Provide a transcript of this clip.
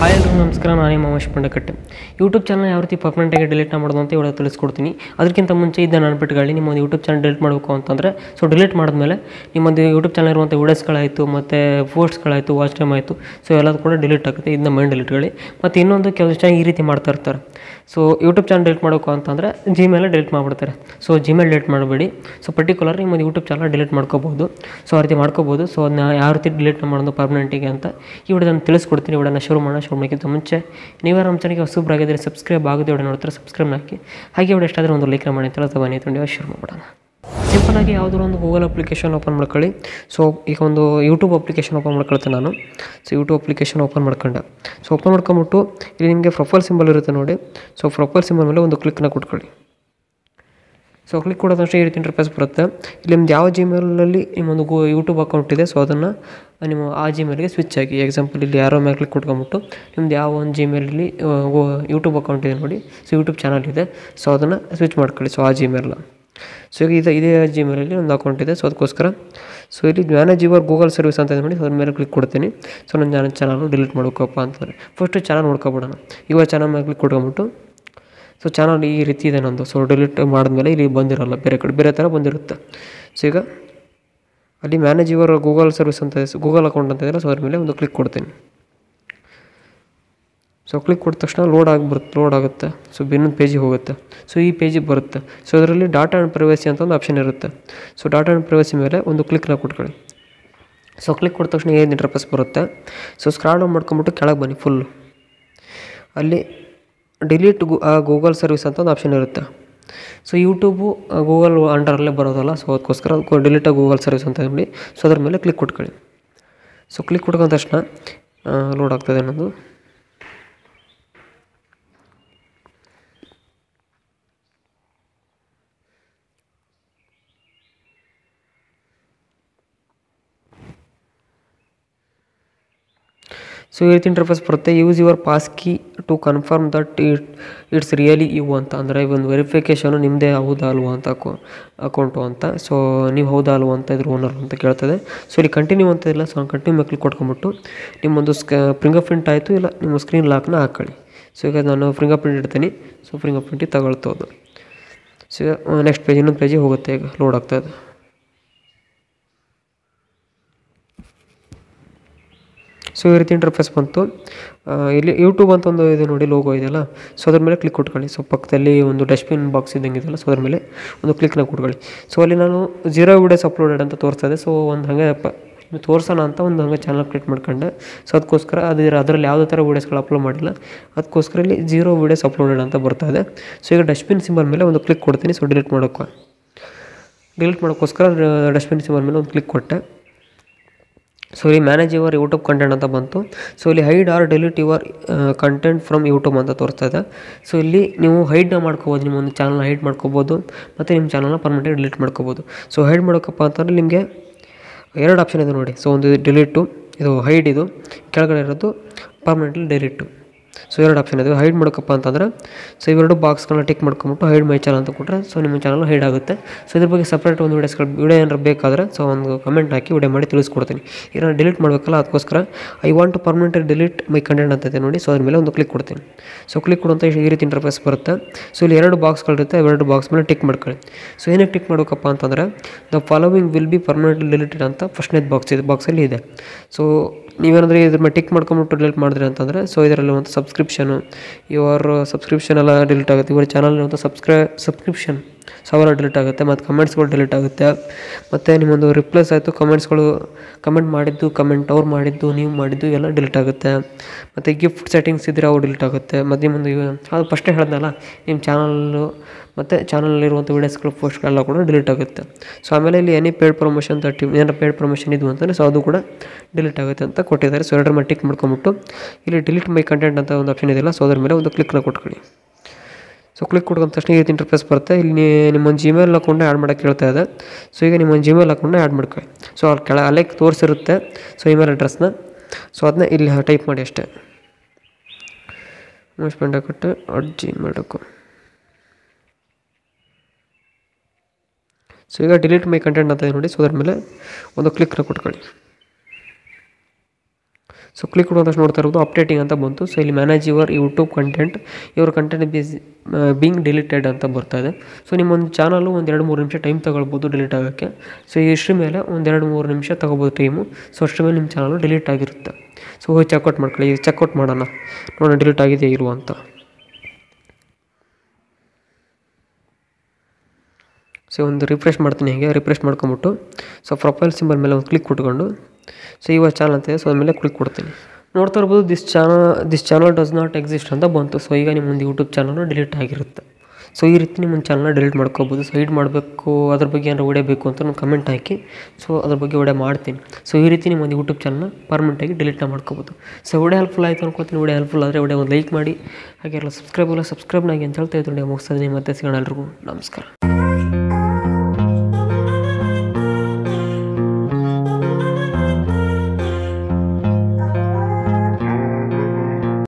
Hi ಎಲ್ಲರೂ ನಮಸ್ಕಾರ, ನಾನೇ ಮಹೇಶ್ ಪಂಡಕಟ್ಟೆ. ಯೂಟ್ಯೂಬ್ ಚಾನಲ್ ಯಾವ ರೀತಿ ಪರ್ಮನೆಂಟಾಗಿ ಡಿಲೀಟ್ ಮಾಡೋದು ಅಂತ ಇವಾಗ ತಿಳಿಸ್ಕೊಡ್ತೀನಿ. ಅದಕ್ಕಿಂತ ಮುಂಚೆ ಇದನ್ನು ನೆನಪಿಟ್ಕೊಳ್ಳಿ, ನಿಮ್ಮೊಂದು ಯೂಟ್ಯೂಬ್ ಚಾನಲ್ ಡಿಲೀಟ್ ಮಾಡಬೇಕು ಅಂತಂದರೆ ಡಿಲೀಟ್ ಮಾಡಿದ್ಮೇಲೆ ನಿಮ್ಮೊಂದು ಯೂಟ್ಯೂಬ್ ಚಾನಲ್ ಇರುವಂಥ ವೀಡಿಯೋಸ್ಗಳಾಯಿತು ಮತ್ತು ಪೋಸ್ಟ್ಸ್ಗಳಾಯಿತು, ವಾಚ್ ಟೈಮ್ ಆಯಿತು, ಎಲ್ಲದು ಕೂಡ ಡಿಲೀಟ್ ಆಗುತ್ತೆ. ಇದನ್ನ ಮೈಂಡ್ ಡಿಲೀಟ್ಗಳು. ಮತ್ತು ಇನ್ನೊಂದು ಕೆಲವು ಜನ ಈ ರೀತಿ ಮಾಡ್ತಾ ಇರ್ತಾರೆ. ಯೂಟ್ಯೂಬ್ ಚಾನಲ್ ಡಿಲೀಟ್ ಮಾಡಬೇಕು ಅಂತಂದರೆ ಜಿಮೇಲ್ ಡಿಲೀಟ್ ಮಾಡಿಬಿಡ್ತಾರೆ. ಜಿಮೇಲ್ ಡಿಲೀಟ್ ಮಾಡಬೇಡಿ. ಪರ್ಟಿಕ್ಯುಲರ್ ನಿಮ್ಮದು ಯೂಟ್ಯೂಬ್ ಚಾನಲ್ ಡಿಲೀಟ್ ಮಾಡ್ಕೋಬೋದು. ಆ ರೀತಿ ಮಾಡ್ಕೋಬೋದು. ಅದನ್ನ ಯಾವ ರೀತಿ ಡಿಲೀಟ್ ಮಾಡೋದು ಪರ್ಮನೆಂಟಿಗೆ ಅಂತ ಈ ವಿಡಿಯೋದಲ್ಲಿ ತಿಳಿಸ್ಕೊಡ್ತೀನಿ. ವಿಡಿಯೋನ ಶುರು ಮಾಡೋಕ್ಕಿಂತ ಮುಂಚೆ ನೀವೇ ನಮ್ಮ ಚಾನಲ್ಗೆ ಹೊಸಬ್ರಾಗಿದ್ದರೆ ಸಬ್ಸ್ಕ್ರೈಬ್ ಆಗೋದು ವಿಡಿಯೋ ನೋಡ್ತಾರೆ, ಸಬ್ಸ್ಕ್ರೈಬ್ ಹಾಕಿ. ಹಾಗೆ ವಿಡಿಯೋ ಎಷ್ಟಾದರೂ ಒಂದು ಲೈಕ್ ಮಾಡಿ ಅಂತ ಬನ್ನಿ ಶುರು ಮಾಡೋಣ. ಸಿಂಪಲಾಗಿ ಯಾವುದಾದ್ರು ಒಂದು ಗೂಗಲ್ ಅಪ್ಲಿಕೇಶನ್ ಓಪನ್ ಮಾಡ್ಕೊಳ್ಳಿ. ಈಗ ಒಂದು ಯೂಟ್ಯೂಬ್ ಅಪ್ಲಿಕೇಶನ್ ಓಪನ್ ಮಾಡ್ಕೊಳ್ತೇನೆ ನಾನು. ಯೂಟ್ಯೂಬ್ ಅಪ್ಲಿಕೇಶನ್ ಓಪನ್ ಮಾಡ್ಕೊಂಡೆ. ಓಪನ್ ಮಾಡ್ಕೊಂಬಿಟ್ಟು ಇಲ್ಲಿ ನಿಮಗೆ ಪ್ರೊಫೈಲ್ ಸಿಂಬಲ್ ಇರುತ್ತೆ ನೋಡಿ. ಪ್ರೊಫೈಲ್ ಸಿಂಬಲ್ ಮೇಲೆ ಒಂದು ಕ್ಲಿಕ್ನ ಕೊಟ್ಕೊಳ್ಳಿ. ಕ್ಲಿಕ್ ಕೊಡೋದು ಅಷ್ಟೇ ಈ ರೀತಿ ಇಂಟರ್ಫೇಸ್ ಬರುತ್ತೆ. ಇಲ್ಲಿ ನಿಮ್ದು ಯಾವ ಜಿಮೇಲಲ್ಲಿ ನಿಮ್ಮೊಂದು ಯೂಟ್ಯೂಬ್ ಅಕೌಂಟ್ ಇದೆ, ಅದನ್ನು ನಿಮ್ಮ ಆ ಜಿಮೇಲ್ಗೆ ಸ್ವಿಚ್ ಆಗಿ. ಎಕ್ಸಾಂಪಲ್ ಇಲ್ಲಿ ಯಾರೋ ಮೇಲೆ ಕ್ಲಿಕ್ ಕೊಟ್ಕೊಂಬಿಟ್ಟು ನಿಮ್ದು ಯಾವ ಒಂದು ಜಿಮೇಲಲ್ಲಿ ಯೂಟ್ಯೂಬ್ ಅಕೌಂಟ್ ಇದೆ ನೋಡಿ, ಯೂಟ್ಯೂಬ್ ಚಾನಲ್ ಇದೆ, ಅದನ್ನು ಸ್ವಿಚ್ ಮಾಡ್ಕೊಳ್ಳಿ. ಆ ಜಿಮೇಲ್ನ ಈಗ ಇದೇ ಜಿಮೇಲಲ್ಲಿ ಒಂದು ಅಕೌಂಟ್ ಇದೆ. ಅದಕ್ಕೋಸ್ಕರ ಇಲ್ಲಿ ಮ್ಯಾನೇಜ್ ಯುವರ್ ಗೂಗಲ್ ಸರ್ವಿಸ್ ಅಂತ ನೋಡಿ, ಅದ್ರ ಮೇಲೆ ಕ್ಲಿಕ್ ಕೊಡ್ತೀನಿ. ನನ್ನ ಚಾನಲ್ ಡಿಲೀಟ್ ಮಾಡ್ಬೇಕಪ್ಪ ಅಂತಂದರೆ ಫಸ್ಟು ಚಾನಲ್ ನೋಡ್ಕೊಬಿಡೋಣ. ಇವಾಗ ಚಾನಲ್ ಮೇಲೆ ಕ್ಲಿಕ್ ಕೊಟ್ಕೊಂಬಿಟ್ಟು ಚಾನಲ್ ಈ ರೀತಿ ಇದೆ ನಂದು. ಡಿಲೀಟ್ ಮಾಡಿದ್ಮೇಲೆ ಇಲ್ಲಿ ಬಂದಿರೋಲ್ಲ, ಬೇರೆ ಥರ ಬಂದಿರುತ್ತೆ. ಈಗ ಅಲ್ಲಿ ಮ್ಯಾನೇಜ್ ಯುವರ್ ಗೂಗಲ್ ಸರ್ವಿಸ್ ಅಂತ ಇದೆ, ಗೂಗಲ್ ಅಕೌಂಟ್ ಅಂತ ಇದೆ. ಅದ್ರ ಮೇಲೆ ಒಂದು ಕ್ಲಿಕ್ ಕೊಡ್ತೀನಿ. ಕ್ಲಿಕ್ ಕೊಟ್ಟ ತಕ್ಷಣ ಲೋಡ್ ಆಗುತ್ತೆ. ಇನ್ನೊಂದು ಪೇಜಿಗೆ ಹೋಗುತ್ತೆ. ಈ ಪೇಜಿಗೆ ಬರುತ್ತೆ. ಅದರಲ್ಲಿ ಡಾಟಾ ಆ್ಯಂಡ್ ಪ್ರೈವಸಿ ಅಂತ ಒಂದು ಆಪ್ಷನ್ ಇರುತ್ತೆ. ಡಾಟಾ ಆ್ಯಂಡ್ ಪ್ರೈವಸಿ ಮೇಲೆ ಒಂದು ಕ್ಲಿಕ್ನ ಕೊಟ್ಕೊಳ್ಳಿ. ಕ್ಲಿಕ್ ಕೊಟ್ಟ ತಕ್ಷಣ ಏನು ಇಂಟರ್ಫೇಸ್ ಬರುತ್ತೆ. ಸ್ಕ್ರಾಲ್ ಡೌನ್ ಮಾಡ್ಕೊಂಬಿಟ್ಟು ಕೆಳಗೆ ಬನ್ನಿ ಫುಲ್ಲು. ಅಲ್ಲಿ ಡಿಲೀಟ್ ಗೂಗಲ್ ಸರ್ವಿಸ್ ಅಂತ ಒಂದು ಆಪ್ಷನ್ ಇರುತ್ತೆ. ಯೂಟ್ಯೂಬು ಗೂಗಲ್ ಅಂಡರಲ್ಲೇ ಬರೋದಲ್ಲ, ಅದಕ್ಕೋಸ್ಕರ ಡಿಲೀಟ್ ಗೂಗಲ್ ಸರ್ವಿಸ್ ಅಂತ ಹೇಳಿ ಅದ್ರ ಮೇಲೆ ಕ್ಲಿಕ್ ಕೊಟ್ಕೊಳ್ಳಿ. ಕ್ಲಿಕ್ ಕೊಟ್ಕೊಂಡ ತಕ್ಷಣ ಲೋಡ್ ಆಗ್ತದೆ ಅನ್ನೋದು. ಈ ರೀತಿ ಇಂಟರ್ಫೇಸ್ ಬರುತ್ತೆ. Use your passkey to confirm that it's really you ಅಂತ. ಅಂದರೆ ಒಂದು ವೆರಿಫಿಕೇಷನು ನಿಮ್ಮದೇ ಹೌದಾ ಅಲ್ವಾ ಅಂತ ಅಕೌಂಟು ಅಂತ. ನೀವು ಹೌದಾ ಅಲ್ವಾ ಅಂತ ಇದ್ರ ಓನರ್ ಅಂತ ಕೇಳ್ತದೆ. ಇಲ್ಲಿ ಕಂಟಿನ್ಯೂ ಅಂತ ಇಲ್ಲ. ಕಂಟಿನ್ಯೂ ಮೇಲೆ ಕ್ಲಿಕ್ ಕೊಟ್ಕೊಂಬಿಟ್ಟು ನಿಮ್ಮೊಂದು ಫಿಂಗರ್ ಪ್ರಿಂಟ್ ಆಯಿತು, ಇಲ್ಲ ನಿಮ್ಮ ಸ್ಕ್ರೀನ್ ಲಾಕ್ನ ಹಾಕ್ಕೊಳ್ಳಿ. ಈಗ ನಾನು ಫಿಂಗರ್ ಪ್ರಿಂಟ್ ಇಡ್ತೀನಿ. ಫಿಂಗರ್ ಪ್ರಿಂಟಿಗೆ ತಗೊಳ್ತೋದು. ಈಗ ನೆಕ್ಸ್ಟ್ ಪೇಜ್, ಇನ್ನೊಂದು ಪೇಜಿಗೆ ಹೋಗುತ್ತೆ. ಈಗ ಲೋಡ್ ಆಗ್ತಾಯಿದೆ. ಈ ರೀತಿ ಇಂಟರ್ಫೇಸ್ ಬಂತು. ಇಲ್ಲಿ ಯೂಟ್ಯೂಬ್ ಅಂತ ಒಂದು ಇದೆ ನೋಡಿ, ಲೋಗೋ ಇದೆಯಲ್ಲ. ಅದ್ರ ಮೇಲೆ ಕ್ಲಿಕ್ ಕೊಟ್ಕೊಳ್ಳಿ. ಪಕ್ಕದಲ್ಲಿ ಒಂದು ಡಸ್ಟ್ಬಿನ್ ಬಾಕ್ಸ್ ಇದ್ದಂಗೆ ಇದೆಯಲ್ಲ, ಅದ್ರ ಮೇಲೆ ಒಂದು ಕ್ಲಿಕ್ನ ಕೊಟ್ಕೊಳ್ಳಿ. ಅಲ್ಲಿ ನಾನು 0 ವೀಡಿಯೋಸ್ ಅಪ್ಲೋಡೆಡ್ ಅಂತ ತೋರಿಸ್ತಾ ಇದೆ. ಒಂದು ಹಾಗೆ ತೋರಿಸೋಣ ಅಂತ ಒಂದು ಹಂಗೆ ಚಾನಲ್ ಕ್ರಿಯೇಟ್ ಮಾಡ್ಕೊಂಡೆ. ಅದಕ್ಕೋಸ್ಕರ ಅದರಲ್ಲಿ ಯಾವುದೇ ಥರ ವೀಡಿಯೋಸ್ಗಳು ಅಪ್ಲೋಡ್ ಮಾಡಿಲ್ಲ. ಅದಕ್ಕೋಸ್ಕರ ಇಲ್ಲಿ 0 ವೀಡಿಯೋಸ್ ಅಪ್ಲೋಡೆಡ್ ಅಂತ ಬರ್ತಾ ಇದೆ. ಈಗ ಡಸ್ಟ್ಬಿನ್ ಸಿಂಬಲ್ ಮೇಲೆ ಒಂದು ಕ್ಲಿಕ್ ಕೊಡ್ತೀನಿ. ಡಿಲೀಟ್ ಮಾಡೋಕ್ಕೋಸ್ಕರ ಡಸ್ಟ್ಬಿನ್ ಸಿಂಬಲ್ ಮೇಲೆ ಒಂದು ಕ್ಲಿಕ್ ಕೊಟ್ಟೆ. ಇಲ್ಲಿ ಮ್ಯಾನೇಜ್ ಯುವರ್ ಯೂಟ್ಯೂಬ್ ಕಂಟೆಂಟ್ ಅಂತ ಬಂತು. ಇಲ್ಲಿ hide R delete your content from YouTube ಅಂತ ತೋರಿಸ್ತಾ ಇದೆ. ಇಲ್ಲಿ ನೀವು ಹೈಡ್ನ ಮಾಡ್ಕೋಬೋದು. ನಿಮ್ಮೊಂದು ಚಾನಲ್ನ ಹೈಡ್ ಮಾಡ್ಕೋಬೋದು ಮತ್ತು ನಿಮ್ಮ ಚಾನಲ್ನ ಪರ್ಮನೆಂಟಾಗಿ ಡಿಲೀಟ್ ಮಾಡ್ಕೋಬೋದು. ಹೈಡ್ ಮಾಡೋಕ್ಕಪ್ಪ ಅಂತಂದರೆ ನಿಮಗೆ 2 ಆಪ್ಷನ್ ಇದೆ ನೋಡಿ. ಒಂದು ಡಿಲೀಟು, ಇದು ಹೈಡ್, ಇದು ಕೆಳಗಡೆ ಇರೋದು ಪರ್ಮನೆಂಟ್ಲಿ ಡಿಲೀಟು. 2 ಆಪ್ಷನ್ ಇದೆ. ಹೈಡ್ ಮಾಡೋಕ್ಕಪ್ಪ ಅಂತಂದರೆ ಇವೆರಡು ಬಾಕ್ಸ್ಗಳನ್ನ ಟಿಕ್ ಮಾಡ್ಕೊಂಬಿಟ್ಟು ಹೈಡ್ ಮೈ ಚಾನಲ್ ಅಂತ ಕೊಟ್ಟರೆ ನಿಮ್ಮ ಚಾನಲ್ ಹೈಡ್ ಆಗುತ್ತೆ. ಇದ್ರ ಬಗ್ಗೆ ಸಪ್ರೇಟ್ ಒಂದು ವಿಡಿಯೋ ಏನಾರು ಬೇಕಾದರೆ ಒಂದು ಕಮೆಂಟ್ ಹಾಕಿ ವಿಡಿಯೋ ಮಾಡಿ ತಿಳಿಸ್ಕೊಡ್ತೀನಿ. ಈಗ ನಾನು ಡಿಲೀಟ್ ಮಾಡಬೇಕಲ್ಲ, ಅದಕ್ಕೋಸ್ಕರ I want to permanently delete my content ಅಂತ ಇದೆ ನೋಡಿ. ಅದ್ರ ಮೇಲೆ ಒಂದು ಕ್ಲಿಕ್ ಕೊಡ್ತೀನಿ. ಕ್ಲಿಕ್ ಕೊಡುವಂಥ ಈ ರೀತಿ ಇಂಟರ್ಫೇಸ್ ಬರುತ್ತೆ. ಇಲ್ಲಿ 2 ಬಾಕ್ಸ್ಗಳಿರುತ್ತೆ. 2 ಬಾಕ್ಸ್ ಮೇಲೆ ಟಿಕ್ ಮಾಡ್ಕೊಳ್ಳಿ. ಏನಕ್ಕೆ ಟಿಕ್ ಮಾಡಬೇಕಪ್ಪ ಅಂತಂದರೆ the following will be permanently deleted ಅಂತ ಫಸ್ಟ್ನೇದು ಬಾಕ್ಸಲ್ಲಿ ಇದೆ. ನೀವೇನಾದರೂ ಇದ್ರ ಮೇಲೆ ಟಿಕ್ ಮಾಡ್ಕೊಂಬಿಟ್ಟು ಡಿಲೀಟ್ ಮಾಡಿದ್ರಿ ಅಂತಂದರೆ ಇದರಲ್ಲಿ ಒಂದು ಸಬ್ಸ್ಕ್ರಿಪ್ಷನು, ಸಬ್ಸ್ಕ್ರಿಪ್ಷನ್ ಎಲ್ಲ ಡಿಲೀಟ್ ಆಗುತ್ತೆ. ಇವರ ಚಾನಲ್ನ ಸಬ್ಸ್ಕ್ರಿಪ್ಷನ್ ಸಾವಿರ ಡಿಲೀಟ್ ಆಗುತ್ತೆ. ಮತ್ತು ಕಮೆಂಟ್ಸ್ಗಳು ಡಿಲೀಟ್ ಆಗುತ್ತೆ. ಮತ್ತು ನಿಮ್ಮೊಂದು ರಿಪ್ಲೇಸ್ ಆಯಿತು, ಕಮೆಂಟ್ ಮಾಡಿದ್ದು, ಅವ್ರು ಮಾಡಿದ್ದು, ನೀವು ಮಾಡಿದ್ದು ಎಲ್ಲ ಡಿಲೀಟ್ ಆಗುತ್ತೆ. ಮತ್ತು ಗಿಫ್ಟ್ ಸೆಟ್ಟಿಂಗ್ಸ್ ಇದ್ದರೆ ಅವು ಡಿಲೀಟ್ ಆಗುತ್ತೆ. ಮತ್ತು ನಿಮ್ಮೊಂದು ಅದು ಫಸ್ಟೇ ಹೇಳಿದ್ನಲ್ಲ, ನಿಮ್ಮ ಚಾನಲ್ಲು ಮತ್ತು ಚಾನಲಲ್ಲಿರುವಂಥ ವೀಡಿಯೋಸ್ಗಳು, ಪೋಸ್ಟ್ಗಳೆಲ್ಲ ಕೂಡ ಡಿಲೀಟ್ ಆಗುತ್ತೆ. ಆಮೇಲೆ ಇಲ್ಲಿ ಎನಿ ಪೇಯ್ಡ್ ಪ್ರಮೋಷನ್ ಏನಾರು ಪೇಯ್ಡ್ ಪ್ರಮೋಷನ್ ಇದು ಅಂತಂದರೆ ಅದು ಕೂಡ ಡಿಲೀಟ್ ಆಗುತ್ತೆ ಅಂತ ಕೊಟ್ಟಿದ್ದಾರೆ. ಎರಡರ ಮೇಲೆ ಟಿಕ್ ಮಾಡ್ಕೊಂಬಿಟ್ಟು ಇಲ್ಲಿ ಡಿಲೀಟ್ ಮೈ ಕಂಟೆಂಟ್ ಅಂತ ಒಂದು ಆಪ್ಷನ್ ಇದೆಯಲ್ಲ, ಅದ್ರ ಮೇಲೆ ಒಂದು ಕ್ಲಿಕ್ನ ಕೊಟ್ಕೊಳ್ಳಿ. ಕ್ಲಿಕ್ ಕೊಟ್ಕೊಂಡ ತಕ್ಷಣ ಈ ರೀತಿ ಇಂಟರ್ಫೇಸ್ ಬರುತ್ತೆ. ಇಲ್ಲಿ ನಿಮ್ಮೊಂದು ಜಿಮೇಲ್ ಅಕೌಂಟ್ನ ಆ್ಯಡ್ ಮಾಡೋಕ್ಕೆ ಹೇಳ್ತಾ ಇದೆ. ಈಗ ನಿಮ್ಮೊಂದು ಜಿಮೇಲ್ ಅಕೌಂಟ್ನ ಆ್ಯಡ್ ಮಾಡ್ಕೊಳ್ಳಿ. ಅಲ್ಲೇ ತೋರಿಸಿರುತ್ತೆ ಇಮೇಲ್ ಅಡ್ರೆಸ್ನ. ಅದನ್ನ ಇಲ್ಲಿ ಟೈಪ್ ಮಾಡಿ ಅಷ್ಟೇ, mhpandakatte@gmail.com. ಈಗ ಡಿಲೀಟ್ ಮೈ ಕಂಟೆಂಟ್ ಅಂತ ನೋಡಿ. ಅದ್ರ ಮೇಲೆ ಒಂದು ಕ್ಲಿಕ್ನ ಕೊಟ್ಕೊಳ್ಳಿ. ಸೊ ಕ್ಲಿಕ್ ಕೊಡೋ ತಕ್ಷಣ ನೋಡ್ತಾ ಇರೋದು ಅಪ್ಡೇಟಿಂಗ್ ಅಂತ ಬಂತು. ಸೊ ಇಲ್ಲಿ manage your YouTube content, your content being deleted ಅಂತ ಬರ್ತಾ ಇದೆ. ಸೊ ನಿಮ್ಮೊಂದು ಚಾನಲು ಒಂದು 2-3 ನಿಮಿಷ ಟೈಮ್ ತೊಗೊಳ್ಬೋದು ಡಿಲೀಟ್ ಆಗೋಕ್ಕೆ. ಸೊ ಇಷ್ಟ್ರ ಮೇಲೆ ಒಂದು 2-3 ನಿಮಿಷ ತೊಗೋಬೋದು ಟೈಮು. ಸೊ ಅಷ್ಟ್ರ ಮೇಲೆ ನಿಮ್ಮ ಚಾನಲು ಡಿಲೀಟ್ ಆಗಿರುತ್ತೆ. ಸೊ ಹೋಗಿ ಚೆಕ್ಔಟ್ ಮಾಡ್ಕೊಳ್ಳಿ. ಈಗ ಚೆಕ್ಔಟ್ ಮಾಡೋಣ, ನೋಡೋಣ ಡಿಲೀಟ್ ಆಗಿದೆ ಇಲ್ವ ಅಂತ. ಸೊ ಒಂದು ರಿಫ್ರೆಶ್ ಮಾಡ್ತೀನಿ, ಹೀಗೆ ರಿಫ್ರೆಶ್ ಮಾಡ್ಕೊಂಬಿಟ್ಟು ಸೊ ಪ್ರೊಫೈಲ್ ಸಿಂಬಲ್ ಮೇಲೆ ಒಂದು ಕ್ಲಿಕ್ ಕೊಟ್ಕೊಂಡು ಸೊ ಇವಾಗ ಚಾನಲ್ ಅಂತ ಇದೆ, ಸೊ ಅದ್ರ ಮೇಲೆ ಕ್ಲಿಕ್ ಕೊಡ್ತೀನಿ. ನೋಡ್ತಾ ಇರ್ಬೋದು this channel does not exist ಅಂತ ಬಂತು. ಸೊ ಈಗ ನಿಮ್ಮೊಂದು ಯೂಟ್ಯೂಬ್ ಚಾನಲ್ ಡಿಲೀಟ್ ಆಗಿರುತ್ತೆ. ಸೊ ಈ ರೀತಿ ನಿಮ್ಮೊಂದು ಚಾನಲ್ನ ಡಿಲೀಟ್ ಮಾಡ್ಕೋಬೋದು. ಸೊ ಹೈಡ್ ಮಾಡಬೇಕು, ಅದ್ರ ಬಗ್ಗೆ ಏನಾರು ವಿಡಿಯೋ ಬೇಕು ಅಂತ ನಾನು ಕಮೆಂಟ್ ಹಾಕಿ ಸೊ ಅದ್ರ ಬಗ್ಗೆ ವಿಡಿಯೋ ಮಾಡ್ತೀನಿ. ಸೊ ಈ ರೀತಿ ನಿಮ್ಮೊಂದು ಯೂಟ್ಯೂಬ್ ಚಾನಲ್ನ ಪರ್ಮನೆಂಟಾಗಿ ಡಿಲೀಟ್ನ ಮಾಡ್ಕೋಬೋದು. ಸೊ ವಿಡಿಯೋ ಹೆಲ್ಪ್ಫುಲ್ ಆಯಿತು ಅನ್ಕೋತೀನಿ. ವಿಡಿಯೋ ಹೆಲ್ಪ್ಫುಲ್ ಆದರೆ ವಿಡಿಯೋ ಒಂದು ಲೈಕ್ ಮಾಡಿ, ಹಾಗೆ ಎಲ್ಲ ಸಬ್ಸ್ಕ್ರೈಬ್ನಾಗಿ ಅಂತ ಹೇಳ್ತಾ ಇದ್ದೀನಿ. ಮುಗಿಸ್ತಾ ಇದ್ದೀನಿ. ಮತ್ತೆ ಸಿಗೋಣ. ಎಲ್ರಿಗೂ ನಮಸ್ಕಾರ.